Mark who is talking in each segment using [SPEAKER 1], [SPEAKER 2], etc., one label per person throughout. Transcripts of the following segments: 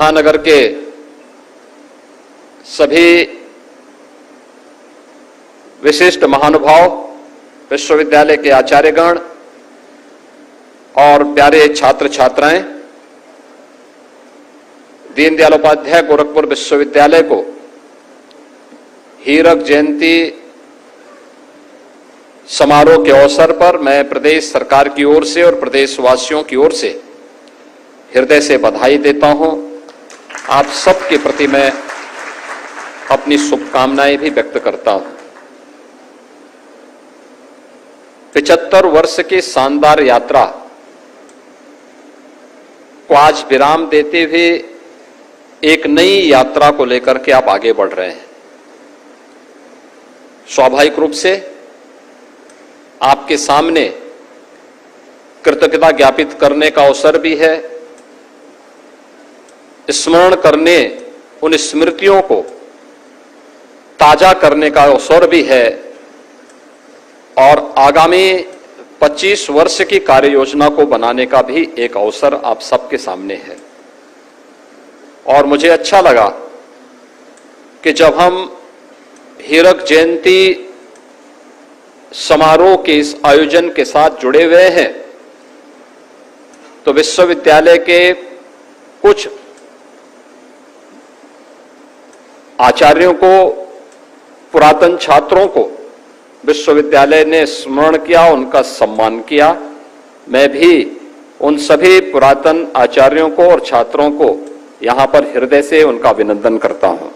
[SPEAKER 1] महानगर के सभी विशिष्ट महानुभाव, विश्वविद्यालय के आचार्यगण और प्यारे छात्र छात्राएं, दीनदयाल उपाध्याय गोरखपुर विश्वविद्यालय को हीरक जयंती समारोह के अवसर पर मैं प्रदेश सरकार की ओर से और प्रदेशवासियों की ओर से हृदय से बधाई देता हूं। आप सबके प्रति मैं अपनी शुभकामनाएं भी व्यक्त करता हूं। 75 वर्ष की शानदार यात्रा को आज विराम देते हुए एक नई यात्रा को लेकर के आप आगे बढ़ रहे हैं। स्वाभाविक रूप से आपके सामने कृतज्ञता ज्ञापित करने का अवसर भी है, स्मरण करने, उन स्मृतियों को ताजा करने का अवसर भी है और आगामी 25 वर्ष की कार्य योजना को बनाने का भी एक अवसर आप सबके सामने है। और मुझे अच्छा लगा कि जब हम हीरक जयंती समारोह के इस आयोजन के साथ जुड़े हुए हैं तो विश्वविद्यालय के कुछ आचार्यों को, पुरातन छात्रों को विश्वविद्यालय ने स्मरण किया, उनका सम्मान किया। मैं भी उन सभी पुरातन आचार्यों को और छात्रों को यहां पर हृदय से उनका अभिनंदन करता हूं।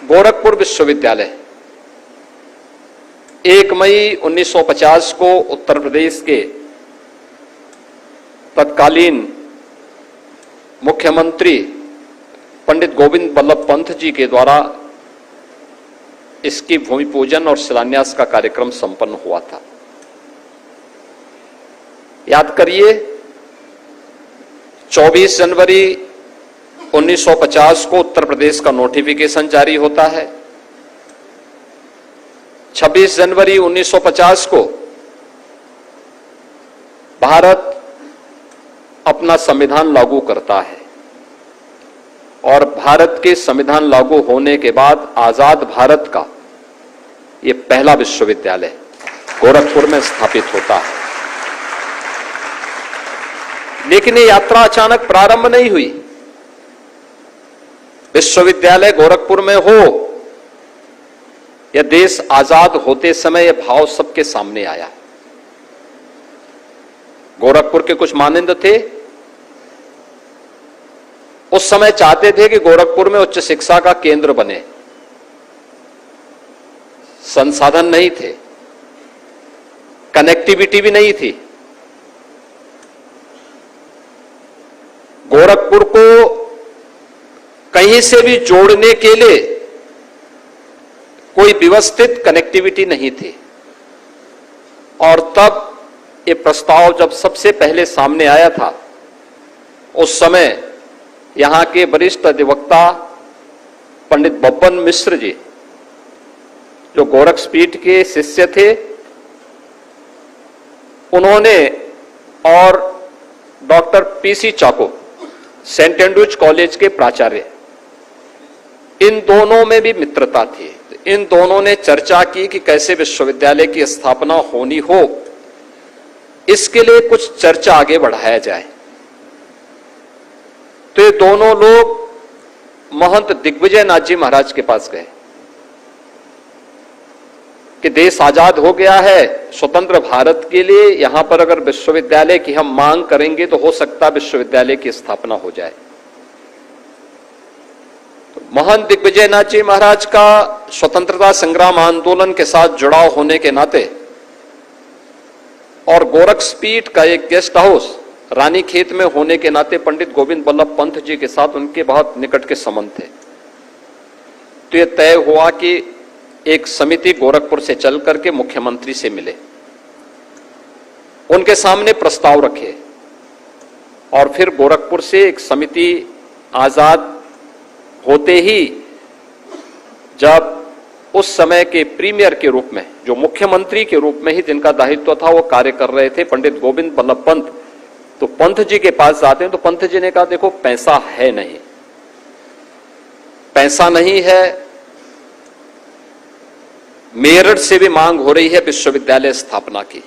[SPEAKER 1] गोरखपुर विश्वविद्यालय 1 मई 1950 को उत्तर प्रदेश के तत्कालीन मुख्यमंत्री पंडित गोविंद बल्लभ पंत जी के द्वारा इसकी भूमि पूजन और शिलान्यास का कार्यक्रम संपन्न हुआ था। याद करिए, 24 जनवरी 1950 को उत्तर प्रदेश का नोटिफिकेशन जारी होता है। 26 जनवरी 1950 को भारत अपना संविधान लागू करता है और भारत के संविधान लागू होने के बाद आजाद भारत का ये पहला विश्वविद्यालय गोरखपुर में स्थापित होता है। लेकिन ये यात्रा अचानक प्रारंभ नहीं हुई। विश्वविद्यालय गोरखपुर में हो, यह देश आजाद होते समय यह भाव सबके सामने आया। गोरखपुर के कुछ मानदंड थे, उस समय चाहते थे कि गोरखपुर में उच्च शिक्षा का केंद्र बने। संसाधन नहीं थे, कनेक्टिविटी भी नहीं थी। गोरखपुर को कहीं से भी जोड़ने के लिए कोई व्यवस्थित कनेक्टिविटी नहीं थी। और तब ये प्रस्ताव जब सबसे पहले सामने आया था, उस समय यहां के वरिष्ठ अधिवक्ता पंडित बब्बन मिश्र जी, जो गोरखपीठ के शिष्य थे, उन्होंने और डॉक्टर पीसी चाको, सेंट एंड्रूज कॉलेज के प्राचार्य, इन दोनों में भी मित्रता थी। इन दोनों ने चर्चा की कि कैसे विश्वविद्यालय की स्थापना होनी हो, इसके लिए कुछ चर्चा आगे बढ़ाया जाए। तो ये दोनों लोग महंत दिग्विजय नाथ जी महाराज के पास गए कि देश आजाद हो गया है, स्वतंत्र भारत के लिए यहां पर अगर विश्वविद्यालय की हम मांग करेंगे तो हो सकता है विश्वविद्यालय की स्थापना हो जाए। तो महंत दिग्विजय नाथ जी महाराज का स्वतंत्रता संग्राम आंदोलन के साथ जुड़ाव होने के नाते और गोरखपीठ का एक गेस्ट हाउस रानीखेत में होने के नाते पंडित गोविंद बल्लभ पंत जी के साथ उनके बहुत निकट के संबंध थे। तो यह तय हुआ कि एक समिति गोरखपुर से चल करके मुख्यमंत्री से मिले, उनके सामने प्रस्ताव रखे और फिर गोरखपुर से एक समिति आजाद होते ही, जब उस समय के प्रीमियर के रूप में, जो मुख्यमंत्री के रूप में ही जिनका दायित्व था वो कार्य कर रहे थे, पंडित गोविंद बल्लभ पंत, तो पंत जी के पास जाते हैं तो पंत जी ने कहा देखो पैसा है नहीं, पैसा नहीं है। मेरठ से भी मांग हो रही है विश्वविद्यालय स्थापना की,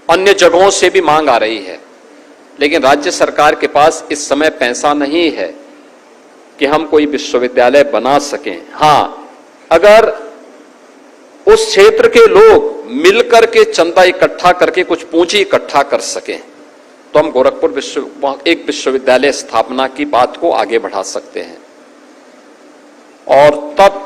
[SPEAKER 1] अन्य जगहों से भी मांग आ रही है, लेकिन राज्य सरकार के पास इस समय पैसा नहीं है कि हम कोई विश्वविद्यालय बना सकें। हां, अगर उस क्षेत्र के लोग मिलकर के चंदा इकट्ठा करके कुछ पूंजी इकट्ठा कर सकें तो हम गोरखपुर एक विश्वविद्यालय स्थापना की बात को आगे बढ़ा सकते हैं। और तब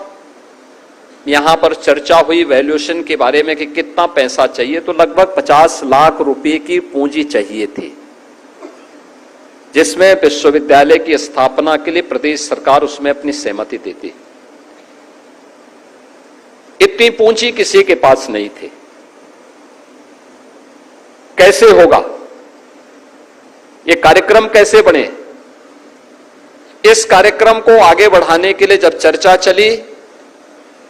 [SPEAKER 1] यहां पर चर्चा हुई वैल्यूएशन के बारे में कि कितना पैसा चाहिए, तो लगभग 50 लाख रुपए की पूंजी चाहिए थी, जिसमें विश्वविद्यालय की स्थापना के लिए प्रदेश सरकार उसमें अपनी सहमति देती। इतनी पूंजी किसी के पास नहीं थी। कैसे होगा, ये कार्यक्रम कैसे बने? इस कार्यक्रम को आगे बढ़ाने के लिए जब चर्चा चली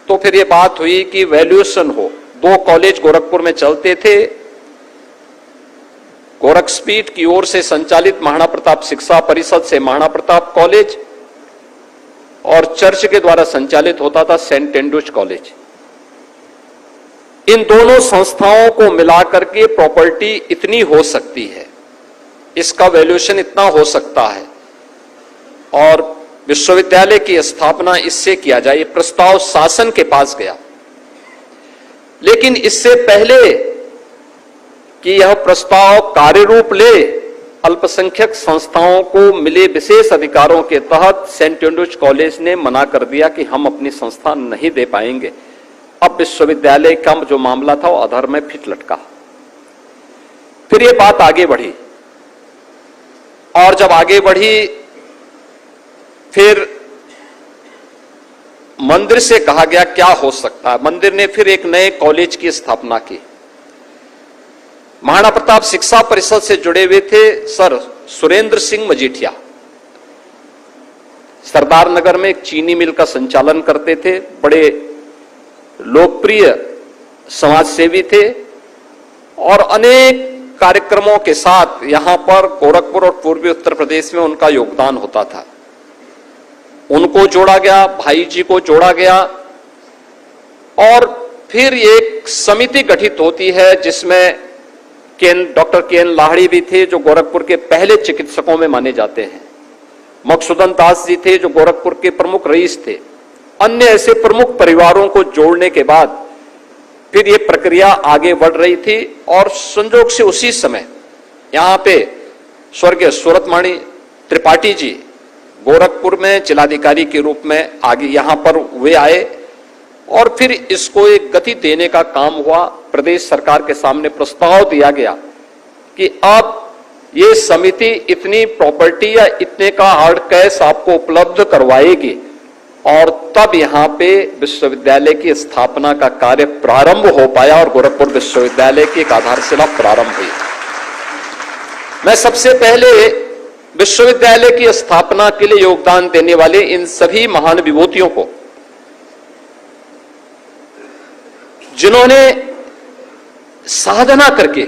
[SPEAKER 1] तो फिर ये बात हुई कि वैल्यूएशन हो। 2 कॉलेज गोरखपुर में चलते थे, गोरखपीठ की ओर से संचालित महाराणा प्रताप शिक्षा परिषद से महाराणा प्रताप कॉलेज और चर्च के द्वारा संचालित होता था सेंट एंड्रूज कॉलेज। इन दोनों संस्थाओं को मिलाकर के प्रॉपर्टी इतनी हो सकती है, इसका वैल्यूएशन इतना हो सकता है और विश्वविद्यालय की स्थापना इससे किया जाए, ये प्रस्ताव शासन के पास गया। लेकिन इससे पहले कि यह प्रस्ताव कार्यरूप ले, अल्पसंख्यक संस्थाओं को मिले विशेष अधिकारों के तहत सेंट एंड्रूज कॉलेज ने मना कर दिया कि हम अपनी संस्था नहीं दे पाएंगे। अब विश्वविद्यालय का जो मामला था वो अधर में फिट लटका। फिर ये बात आगे बढ़ी और जब आगे बढ़ी फिर मंदिर से कहा गया क्या हो सकता है। मंदिर ने फिर एक नए कॉलेज की स्थापना की। महाराणा प्रताप शिक्षा परिषद से जुड़े हुए थे सर सुरेंद्र सिंह मजीठिया, सरदार नगर में एक चीनी मिल का संचालन करते थे, बड़े लोकप्रिय समाजसेवी थे और अनेक कार्यक्रमों के साथ यहां पर गोरखपुर और पूर्वी उत्तर प्रदेश में उनका योगदान होता था। उनको जोड़ा गया, भाई जी को जोड़ा गया और फिर एक समिति गठित होती है जिसमें डॉक्टर के.एन. लाहिड़ी भी थे जो गोरखपुर के पहले चिकित्सकों में माने जाते हैं, मकसूदन दास जी थे जो गोरखपुर के प्रमुख रईस थे। अन्य ऐसे प्रमुख परिवारों को जोड़ने के बाद फिर ये प्रक्रिया आगे बढ़ रही थी और संजोग से उसी समय यहां पे स्वर्गीय सूरतमणि त्रिपाठी जी गोरखपुर में जिलाधिकारी के रूप में आगे यहां पर वे आए और फिर इसको एक गति देने का काम हुआ। प्रदेश सरकार के सामने प्रस्ताव दिया गया कि अब ये समिति इतनी प्रॉपर्टी या इतने का हार्ड कैश आपको उपलब्ध करवाएगी और तब यहां पे विश्वविद्यालय की स्थापना का कार्य प्रारंभ हो पाया और गोरखपुर विश्वविद्यालय की एक आधारशिला प्रारंभ हुई। मैं सबसे पहले विश्वविद्यालय की स्थापना के लिए योगदान देने वाले इन सभी महान विभूतियों को, जिन्होंने साधना करके